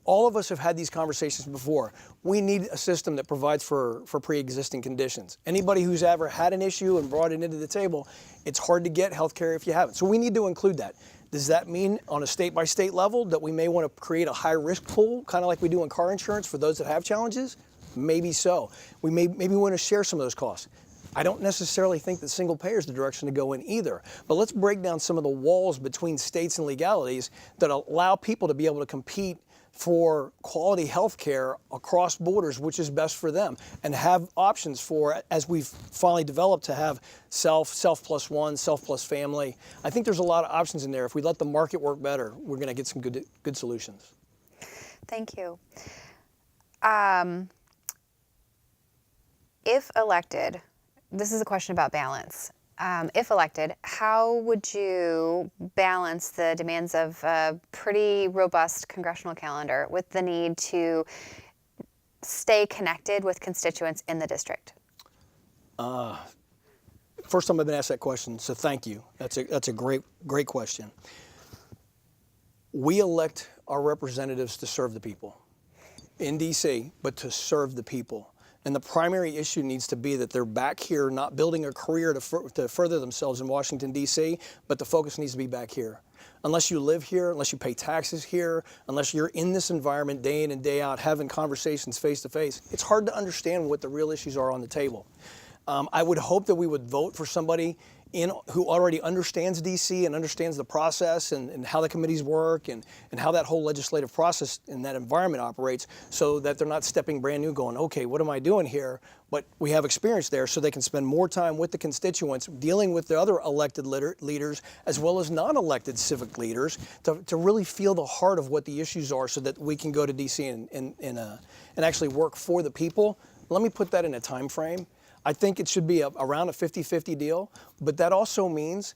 S3: All of us have had these conversations before. We need a system that provides for pre-existing conditions. Anybody who's ever had an issue and brought it into the table, it's hard to get health care if you haven't. So we need to include that. Does that mean on a state-by-state level that we may want to create a high-risk pool, kind of like we do in car insurance for those that have challenges? Maybe so. Maybe want to share some of those costs. I don't necessarily think that single payer is the direction to go in either. But let's break down some of the walls between states and legalities that allow people to be able to compete for quality health care across borders, which is best for them, and have options for, as we've finally developed, to have self plus one, self plus family. I think there's a lot of options in there. If we let the market work better, we're going to get some good solutions.
S1: Thank you. If elected, this is a question about balance. If elected, how would you balance the demands of a pretty robust congressional calendar with the need to stay connected with constituents in the district?
S3: First time I've been asked that question, so thank you. That's a great question. We elect our representatives to serve the people in D.C., but to serve the people. And the primary issue needs to be that they're back here not building a career to further themselves in Washington, D.C., but the focus needs to be back here. Unless you live here, unless you pay taxes here, unless you're in this environment day in and day out having conversations face to face, it's hard to understand what the real issues are on the table. I would hope that we would vote for somebody who already understands D.C. and understands the process and how the committees work and how that whole legislative process in that environment operates, so that they're not stepping brand new going, okay, what am I doing here? But we have experience there, so they can spend more time with the constituents, dealing with the other elected leaders as well as non-elected civic leaders to really feel the heart of what the issues are, so that we can go to D.C. and actually work for the people. Let me put that in a time frame. I think it should be around a 50-50 deal, but that also means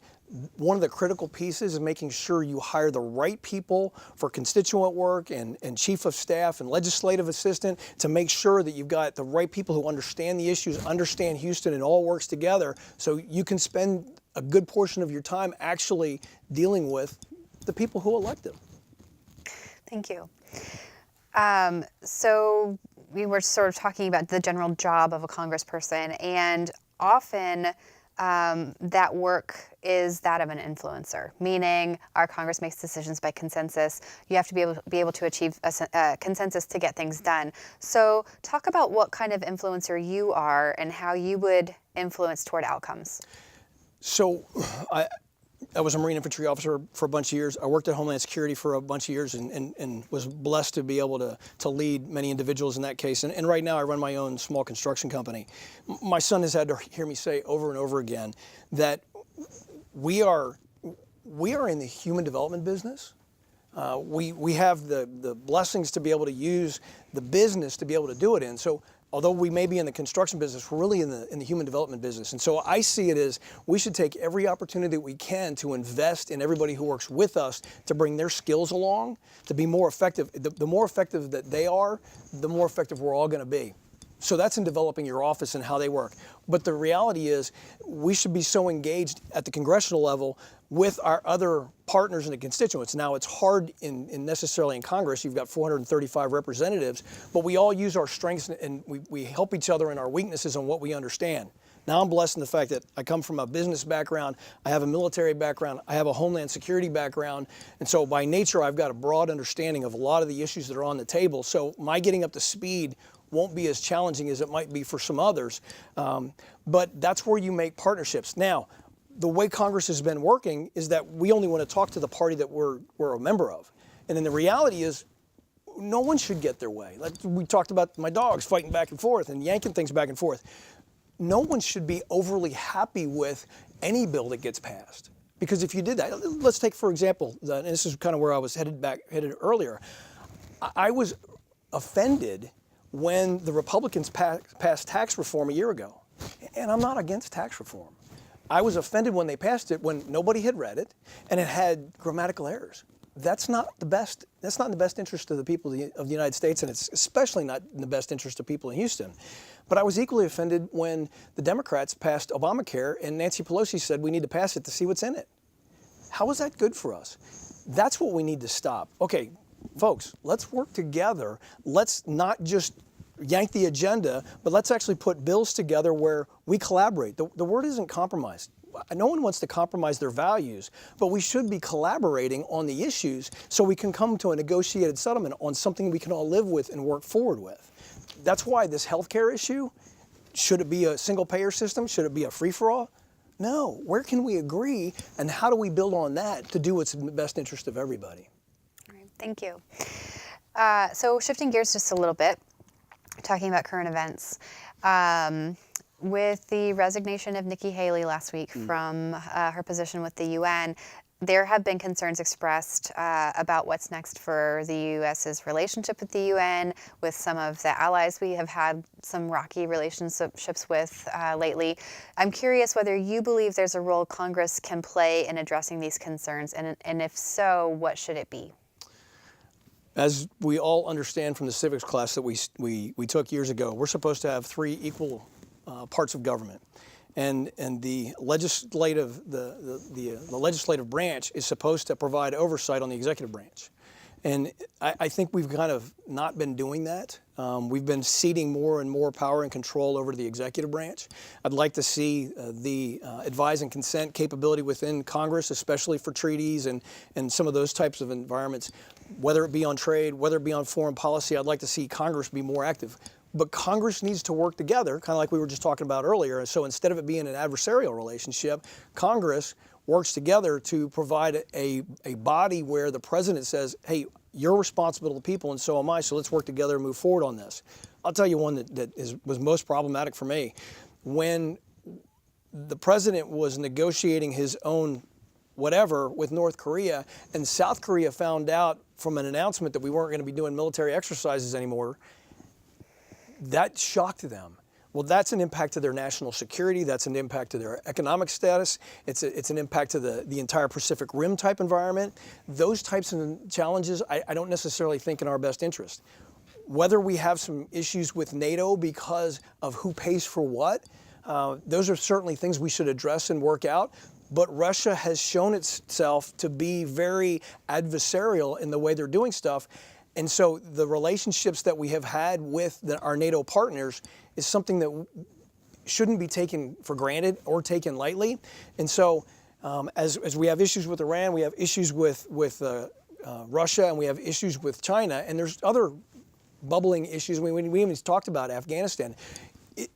S3: one of the critical pieces is making sure you hire the right people for constituent work and chief of staff and legislative assistant, to make sure that you've got the right people who understand the issues, understand Houston, and all works together, so you can spend a good portion of your time actually dealing with the people who elect them.
S1: Thank you. So we were sort of talking about the general job of a congressperson, and often that work is that of an influencer, meaning our Congress makes decisions by consensus. You have to be able to achieve a consensus to get things done. So talk about what kind of influencer you are and how you would influence toward outcomes.
S3: So I was a Marine infantry officer for a bunch of years. I worked at Homeland Security for a bunch of years and was blessed to be able to lead many individuals in that case. And right now I run my own small construction company. My son has had to hear me say over and over again that we are in the human development business. We have the blessings to be able to use the business to be able to do it in. So although we may be in the construction business, we're really in the human development business. And so I see it as we should take every opportunity that we can to invest in everybody who works with us to bring their skills along, to be more effective. The more effective that they are, the more effective we're all going to be. So that's in developing your office and how they work. But the reality is we should be so engaged at the congressional level with our other partners and the constituents. Now, it's hard necessarily in Congress. You've got 435 representatives, but we all use our strengths and we help each other in our weaknesses and what we understand. Now, I'm blessed in the fact that I come from a business background, I have a military background, I have a homeland security background, and so by nature, I've got a broad understanding of a lot of the issues that are on the table. So my getting up to speed won't be as challenging as it might be for some others, but that's where you make partnerships. Now, the way Congress has been working is that we only want to talk to the party that we're a member of. And then the reality is no one should get their way. Like we talked about my dogs fighting back and forth and yanking things back and forth. No one should be overly happy with any bill that gets passed. Because if you did that, let's take, for example, and this is kind of where I was headed earlier. I was offended when the Republicans passed tax reform a year ago. And I'm not against tax reform. I was offended when they passed it when nobody had read it and it had grammatical errors. That's not in the best interest of the people of the United States, and it's especially not in the best interest of people in Houston. But I was equally offended when the Democrats passed Obamacare and Nancy Pelosi said we need to pass it to see what's in it. How is that good for us? That's what we need to stop. Okay, folks, let's work together. Let's not just yank the agenda, but let's actually put bills together where we collaborate. The word isn't compromise. No one wants to compromise their values, but we should be collaborating on the issues so we can come to a negotiated settlement on something we can all live with and work forward with. That's why this healthcare issue, should it be a single payer system? Should it be a free-for-all? No. Where can we agree, and how do we build on that to do what's in the best interest of everybody?
S1: All right, thank you. So shifting gears just a little bit, talking about current events. With the resignation of Nikki Haley last week from her position with the UN, there have been concerns expressed about what's next for the U.S.'s relationship with the UN, with some of the allies we have had some rocky relationships with lately. I'm curious whether you believe there's a role Congress can play in addressing these concerns, and if so, what should it be?
S3: As we all understand from the civics class that we took years ago, we're supposed to have three equal parts of government, and the legislative branch is supposed to provide oversight on the executive branch, and I think we've kind of not been doing that. We've been ceding more and more power and control over to the executive branch. I'd like to see the advise and consent capability within Congress, especially for treaties and some of those types of environments, whether it be on trade, whether it be on foreign policy. I'd like to see Congress be more active. But Congress needs to work together, kind of like we were just talking about earlier. And so instead of it being an adversarial relationship, Congress works together to provide a body where the president says, hey, you're responsible to the people and so am I, so let's work together and move forward on this. I'll tell you one that was most problematic for me. When the president was negotiating his own whatever with North Korea, and South Korea found out from an announcement that we weren't going to be doing military exercises anymore, that shocked them. Well, that's an impact to their national security. That's an impact to their economic status. It's an impact to the entire Pacific Rim type environment. Those types of challenges, I don't necessarily think in our best interest. Whether we have some issues with NATO because of who pays for what, those are certainly things we should address and work out. But Russia has shown itself to be very adversarial in the way they're doing stuff. And so the relationships that we have had with our NATO partners is something that shouldn't be taken for granted or taken lightly. And so as we have issues with Iran, we have issues with Russia, and we have issues with China, and there's other bubbling issues. We even talked about Afghanistan.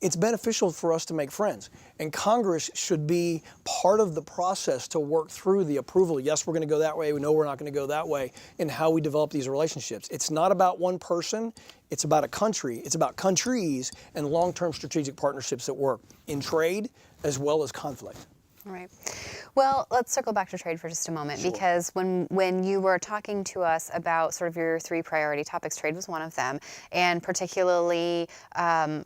S3: It's beneficial for us to make friends, and Congress should be part of the process to work through the approval. Yes, we're going to go that way. We know we're not going to go that way in how we develop these relationships. It's not about one person. It's about a country. It's about countries and long-term strategic partnerships that work in trade as well as conflict.
S1: All right. Well, let's circle back to trade for just a moment,
S3: Sure.
S1: because when you were talking to us about sort of your three priority topics, trade was one of them, and particularly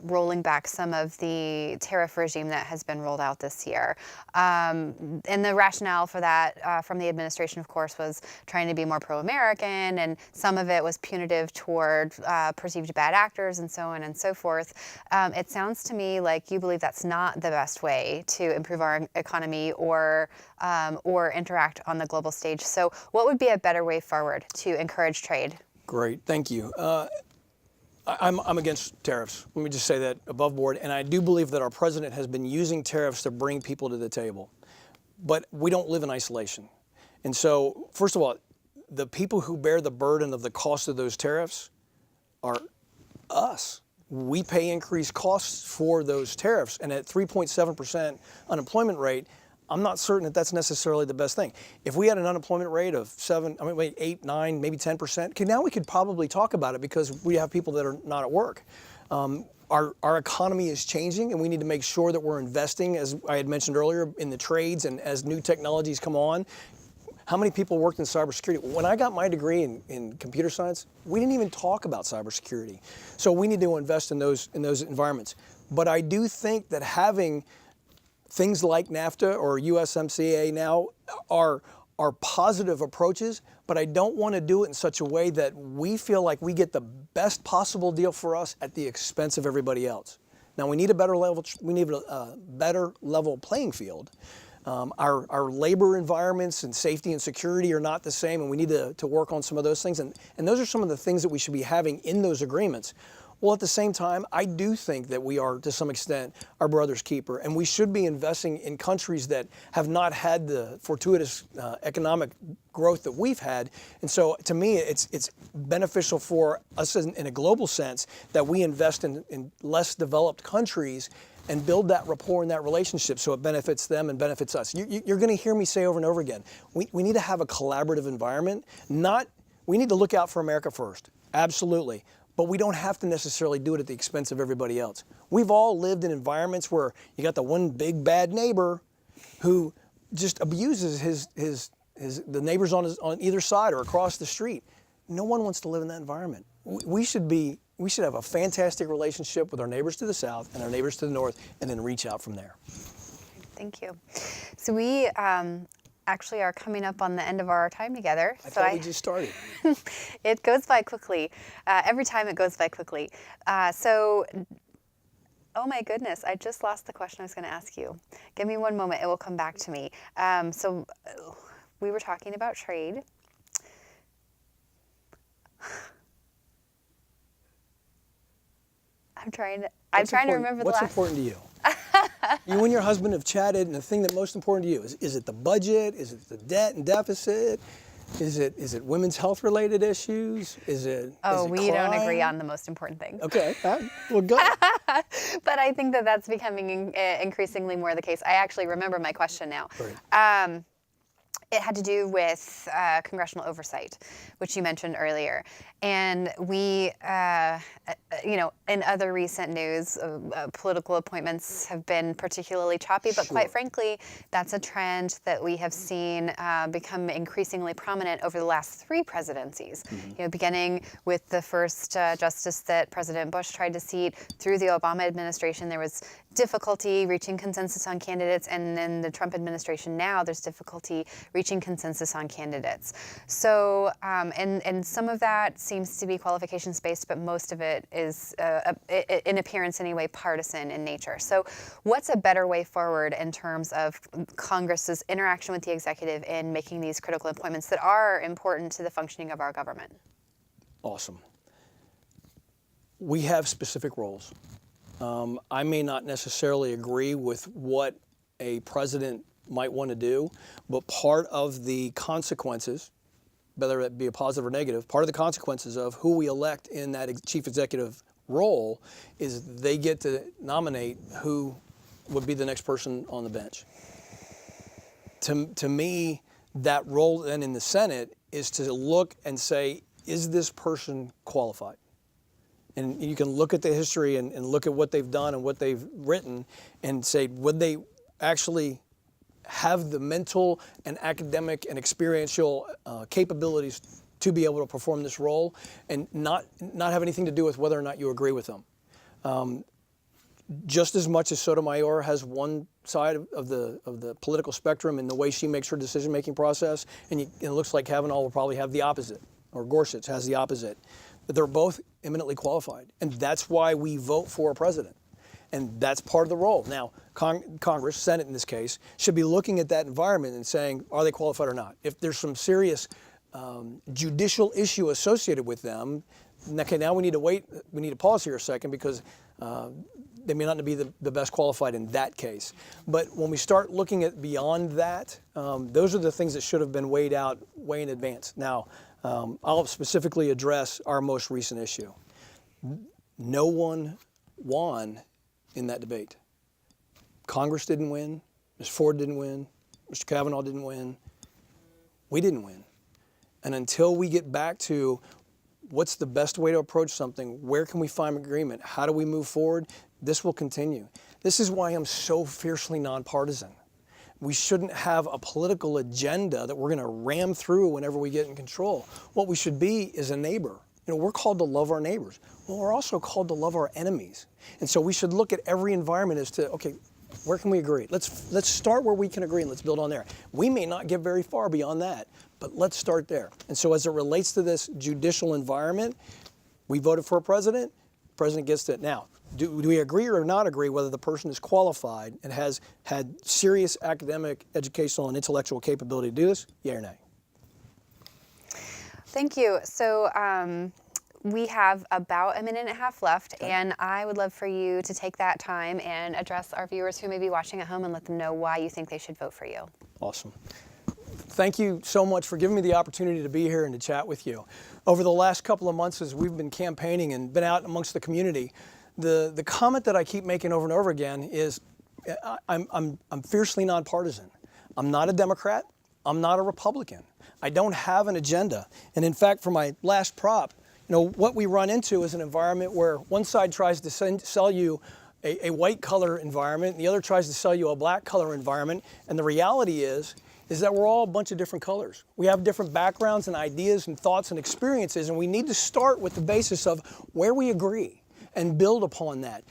S1: rolling back some of the tariff regime that has been rolled out this year. And the rationale for that from the administration, of course, was trying to be more pro-American, and some of it was punitive toward perceived bad actors and so on and so forth. It sounds to me like you believe that's not the best way to improve our economy or interact on the global stage. So what would be a better way forward to encourage trade?
S3: Great, thank you. I'm against tariffs. Let me just say that above board. And I do believe that our president has been using tariffs to bring people to the table. But we don't live in isolation. And so, first of all, the people who bear the burden of the cost of those tariffs are us. We pay increased costs for those tariffs. And at 3.7% unemployment rate, I'm not certain that that's necessarily the best thing. If we had an unemployment rate of 8, 9, maybe 10%, okay, now we could probably talk about it because we have people that are not at work. Our economy is changing, and we need to make sure that we're investing, as I had mentioned earlier, in the trades and as new technologies come on. How many people worked in cybersecurity? When I got my degree in computer science, we didn't even talk about cybersecurity. So we need to invest in those environments. But I do think that having things like NAFTA or USMCA now are positive approaches, but I don't want to do it in such a way that we feel like we get the best possible deal for us at the expense of everybody else. Now we need a better level. We need a better level playing field. Our labor environments and safety and security are not the same, and we need to work on some of those things. And those are some of the things that we should be having in those agreements. Well, at the same time, I do think that we are, to some extent, our brother's keeper, and we should be investing in countries that have not had the fortuitous economic growth that we've had. And so, to me, it's beneficial for us in a global sense that we invest in less developed countries and build that rapport and that relationship so it benefits them and benefits us. You're going to hear me say over and over again, we need to have a collaborative environment. We need to look out for America first, absolutely. But we don't have to necessarily do it at the expense of everybody else. We've all lived in environments where you got the one big bad neighbor who just abuses the neighbors on either side or across the street. No one wants to live in that environment. We should have a fantastic relationship with our neighbors to the south and our neighbors to the north, and then reach out from there.
S1: Thank you. So we actually are coming up on the end of our time together.
S3: I thought we just started.
S1: It goes by quickly. Every time it goes by quickly. Oh my goodness, I just lost the question I was going to ask you. Give me one moment, it will come back to me. So we were talking about trade. I'm trying to remember the last.
S3: What's important to you? You and your husband have chatted, and the thing that most important to you is it the budget? Is it the debt and deficit? Is it women's health related issues?
S1: We don't agree on the most important thing.
S3: Okay, well, good.
S1: But I think that that's becoming increasingly more the case. I actually remember my question now.
S3: Right.
S1: It had to do with congressional oversight, which you mentioned earlier. And we, in other recent news, political appointments have been particularly choppy, but quite frankly, that's a trend that we have seen become increasingly prominent over the last three presidencies. Mm-hmm. Beginning with the first justice that President Bush tried to seat, through the Obama administration, there was difficulty reaching consensus on candidates, and then the Trump administration now, there's difficulty reaching consensus on candidates. So, and some of that seems to be qualifications based, but most of it is, in appearance anyway, partisan in nature. So what's a better way forward in terms of Congress's interaction with the executive in making these critical appointments that are important to the functioning of our government?
S3: Awesome. We have specific roles. I may not necessarily agree with what a president might want to do, but part of the consequences, whether it be a positive or negative, part of the consequences of who we elect in that chief executive role is they get to nominate who would be the next person on the bench. To me, that role then in the Senate is to look and say, is this person qualified? And you can look at the history and look at what they've done and what they've written and say, would they actually have the mental and academic and experiential capabilities to be able to perform this role, and not have anything to do with whether or not you agree with them. Just as much as Sotomayor has one side of the political spectrum in the way she makes her decision-making process, and it looks like Kavanaugh will probably have the opposite, or Gorsuch has the opposite. But they're both eminently qualified, and that's why we vote for a president. And that's part of the role. Now, Congress, Senate in this case, should be looking at that environment and saying, are they qualified or not? If there's some serious judicial issue associated with them, okay, now we need to wait, we need to pause here a second, because they may not be the best qualified in that case. But when we start looking at beyond that, those are the things that should have been weighed out way in advance. Now, I'll specifically address our most recent issue. No one won in that debate. Congress didn't win, Ms. Ford didn't win, Mr. Kavanaugh didn't win, we didn't win. And until we get back to what's the best way to approach something, where can we find agreement, how do we move forward, this will continue. This is why I'm so fiercely nonpartisan. We shouldn't have a political agenda that we're going to ram through whenever we get in control. What we should be is a neighbor. We're called to love our neighbors. Well, we're also called to love our enemies. And so we should look at every environment as to, okay, where can we agree? Let's start where we can agree and let's build on there. We may not get very far beyond that, but let's start there. And so as it relates to this judicial environment, we voted for a president, the president gets it. Now, do we agree or not agree whether the person is qualified and has had serious academic, educational, and intellectual capability to do this? Yeah or nay?
S1: Thank you. So we have about a minute and a half left,
S3: okay,
S1: and I would love for you to take that time and address our viewers who may be watching at home and let them know why you think they should vote for you.
S3: Awesome. Thank you so much for giving me the opportunity to be here and to chat with you. Over the last couple of months as we've been campaigning and been out amongst the community, the comment that I keep making over and over again is I'm fiercely nonpartisan. I'm not a Democrat. I'm not a Republican. I don't have an agenda. And in fact, for my last prop, what we run into is an environment where one side tries to sell you a white collar environment, and the other tries to sell you a black color environment. And the reality is that we're all a bunch of different colors. We have different backgrounds and ideas and thoughts and experiences, and we need to start with the basis of where we agree and build upon that.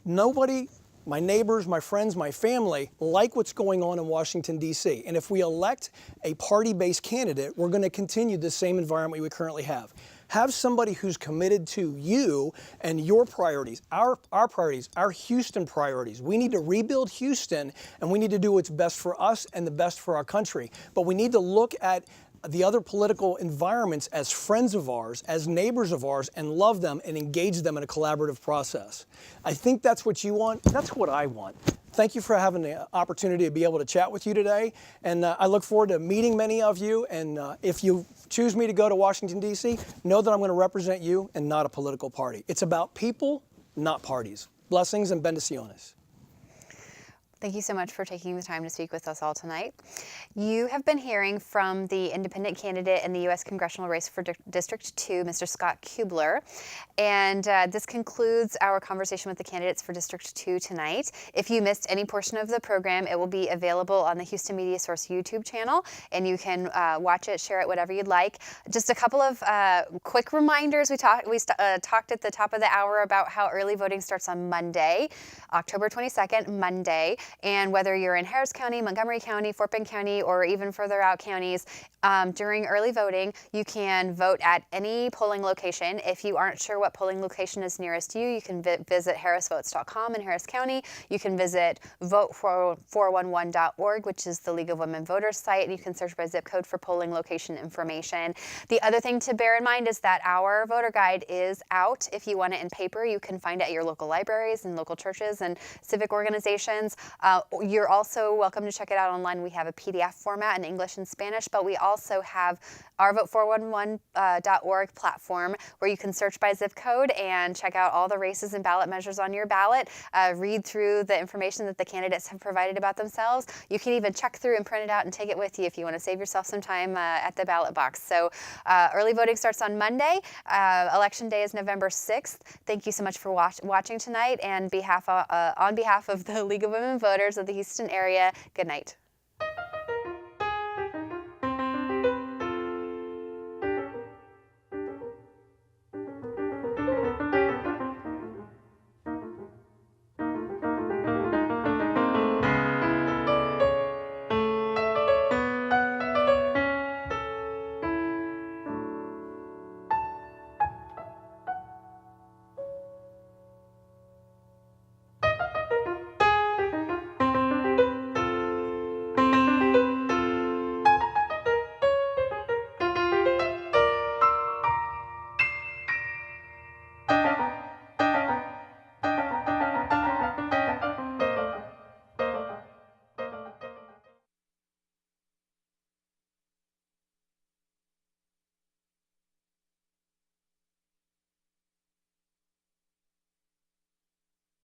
S3: Nobody, my neighbors, my friends, my family, like what's going on in Washington, D.C. And if we elect a party-based candidate, we're going to continue the same environment we currently have. Have somebody who's committed to you and your priorities, our priorities, our Houston priorities. We need to rebuild Houston, and we need to do what's best for us and the best for our country. But we need to look at the other political environments as friends of ours, as neighbors of ours, and love them and engage them in a collaborative process. I think that's what you want. That's what I want. Thank you for having the opportunity to be able to chat with you today. And I look forward to meeting many of you. And if you choose me to go to Washington, D.C., know that I'm going to represent you and not a political party. It's about people, not parties. Blessings and bendiciones.
S1: Thank you so much for taking the time to speak with us all tonight. You have been hearing from the independent candidate in the U.S. Congressional race for District 2, Mr. Scott Kubler. And this concludes our conversation with the candidates for District 2 tonight. If you missed any portion of the program, it will be available on the Houston Media Source YouTube channel, and you can watch it, share it, whatever you'd like. Just a couple of quick reminders. We talked at the top of the hour about how early voting starts on Monday, October 22nd, Monday. And whether you're in Harris County, Montgomery County, Fort Bend County, or even further out counties, during early voting, you can vote at any polling location. If you aren't sure what polling location is nearest you, you can visit harrisvotes.com in Harris County. You can visit vote411.org, which is the League of Women Voters site, and you can search by zip code for polling location information. The other thing to bear in mind is that our voter guide is out. If you want it in paper, you can find it at your local libraries and local churches and civic organizations. You're also welcome to check it out online. We have a PDF format in English and Spanish, but we also have our vote411.org platform where you can search by zip code and check out all the races and ballot measures on your ballot, read through the information that the candidates have provided about themselves. You can even check through and print it out and take it with you if you want to save yourself some time at the ballot box. So early voting starts on Monday. Election day is November 6th. Thank you so much for watching tonight, and on behalf of the League of Women Voters of the Houston area, good night.